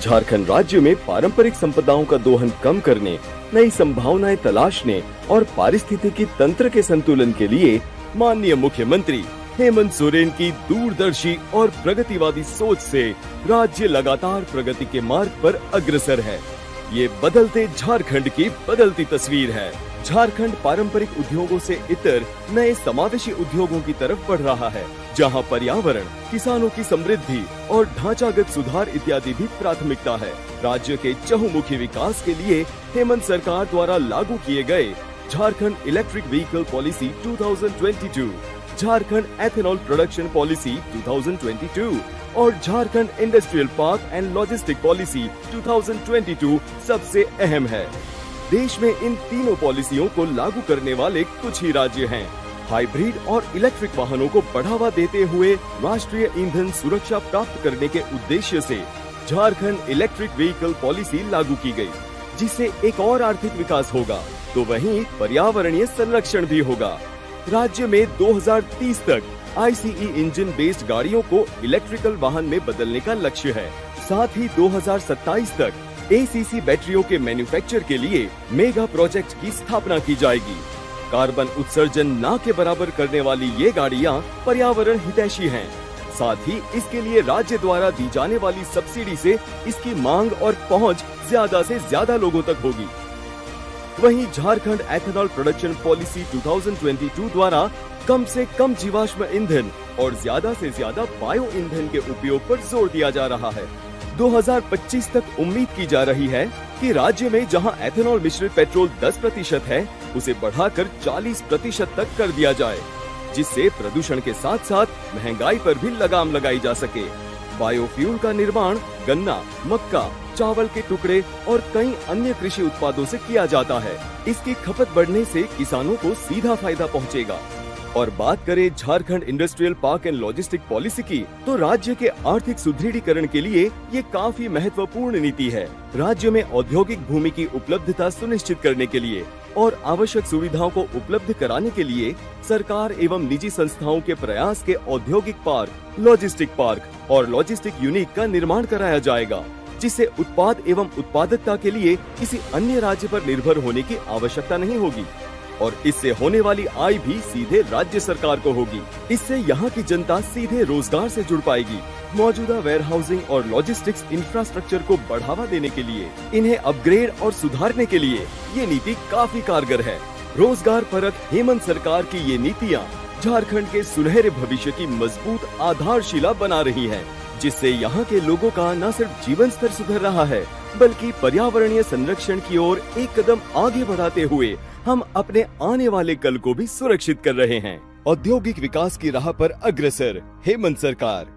झारखंड राज्य में पारंपरिक संपदाओं का दोहन कम करने, नई संभावनाएं तलाशने और पारिस्थितिकी तंत्र के संतुलन के लिए माननीय मुख्यमंत्री हेमंत सोरेन की दूरदर्शी और प्रगतिवादी सोच से राज्य लगातार प्रगति के मार्ग पर अग्रसर है। ये बदलते झारखंड की बदलती तस्वीर है। झारखंड पारंपरिक उद्योगों से इतर नए समावेशी उद्योगों की तरफ बढ़ रहा है, जहां पर्यावरण, किसानों की समृद्धि और ढांचागत सुधार इत्यादि भी प्राथमिकता है। राज्य के चहुमुखी विकास के लिए हेमंत सरकार द्वारा लागू किए गए Jharkhand electric vehicle policy 2022, Jharkhand ethanol production policy 2022 और Jharkhand industrial park and logistic policy 2022 सबसे अहम है। देश में इन तीनों पॉलिसियों को लागू करने वाले कुछ ही राज्य हैं। हाइब्रिड और इलेक्ट्रिक वाहनों को बढ़ावा देते हुए राष्ट्रीय ईंधन सुरक्षा प्राप्त करने के उद्देश्य से झारखंड इलेक्ट्रिक व्हीकल पॉलिसी लागू की गई, जिससे एक और आर्थिक विकास होगा तो वहीं पर्यावरणीय संरक्षण भी होगा। राज्य में 2030 तक ICE इंजन बेस्ड गाड़ियों को इलेक्ट्रिकल वाहन में बदलने का लक्ष्य है। साथ ही 2027 तक ACC बैटरियों के मैन्युफैक्चर के लिए मेगा प्रोजेक्ट की स्थापना की जाएगी। कार्बन उत्सर्जन ना के बराबर करने वाली ये गाड़ियां पर्यावरण हितैषी हैं। साथ ही इसके लिए राज्य द्वारा दी जाने वाली सब्सिडी से इसकी मांग और पहुंच ज्यादा से ज्यादा लोगों तक होगी। वहीं झारखंड एथेनॉल प्रोडक्शन पॉलिसी 2022 द्वारा कम से कम जीवाश्म ईंधन और ज्यादा से ज्यादा बायो ईंधन के उपयोग पर जोर दिया जा रहा है। 2025 तक उम्मीद की जा रही है कि राज्य में जहां एथेनॉल मिश्रित पेट्रोल 10% है, उसे बढ़ाकर 40% तक कर दिया जाए, जिससे प्रदूषण के साथ साथ महंगाई पर भी लगाम लगाई जा सके। बायोफ्यूल का निर्माण गन्ना, मक्का, चावल के टुकड़े और कई अन्य कृषि उत्पादों से किया जाता है। इसकी खपत बढ़ने से किसानों को सीधा फायदा पहुंचेगा। और बात करें Jharkhand industrial park and logistic policy की, तो राज्य के आर्थिक सुदृढ़ीकरण के लिए ये काफी महत्वपूर्ण नीति है। राज्य में औद्योगिक भूमि की उपलब्धता सुनिश्चित करने के लिए और आवश्यक सुविधाओं को उपलब्ध कराने के लिए सरकार एवं निजी संस्थाओं के प्रयास के औद्योगिक पार्क, लॉजिस्टिक पार्क और लॉजिस्टिक यूनिट का निर्माण कराया जाएगा, जिससे उत्पाद एवं उत्पादकता के लिए किसी अन्य राज्य पर निर्भर होने की आवश्यकता नहीं होगी और इससे होने वाली आय भी सीधे राज्य सरकार को होगी। इससे यहाँ की जनता सीधे रोजगार से जुड़ पाएगी। मौजूदा वेयर हाउसिंग और लॉजिस्टिक्स इंफ्रास्ट्रक्चर को बढ़ावा देने के लिए, इन्हें अपग्रेड और सुधारने के लिए ये नीति काफी कारगर है। रोजगार परक हेमंत सरकार की ये नीतियाँ झारखंड के सुनहरे भविष्य की मजबूत आधारशिला बना रही है, जिससे यहाँ के लोगों का न सिर्फ जीवन स्तर सुधर रहा है, बल्कि पर्यावरणीय संरक्षण की ओर एक कदम आगे बढ़ाते हुए हम अपने आने वाले कल को भी सुरक्षित कर रहे हैं। औद्योगिक विकास की राह पर अग्रसर हेमंत सरकार।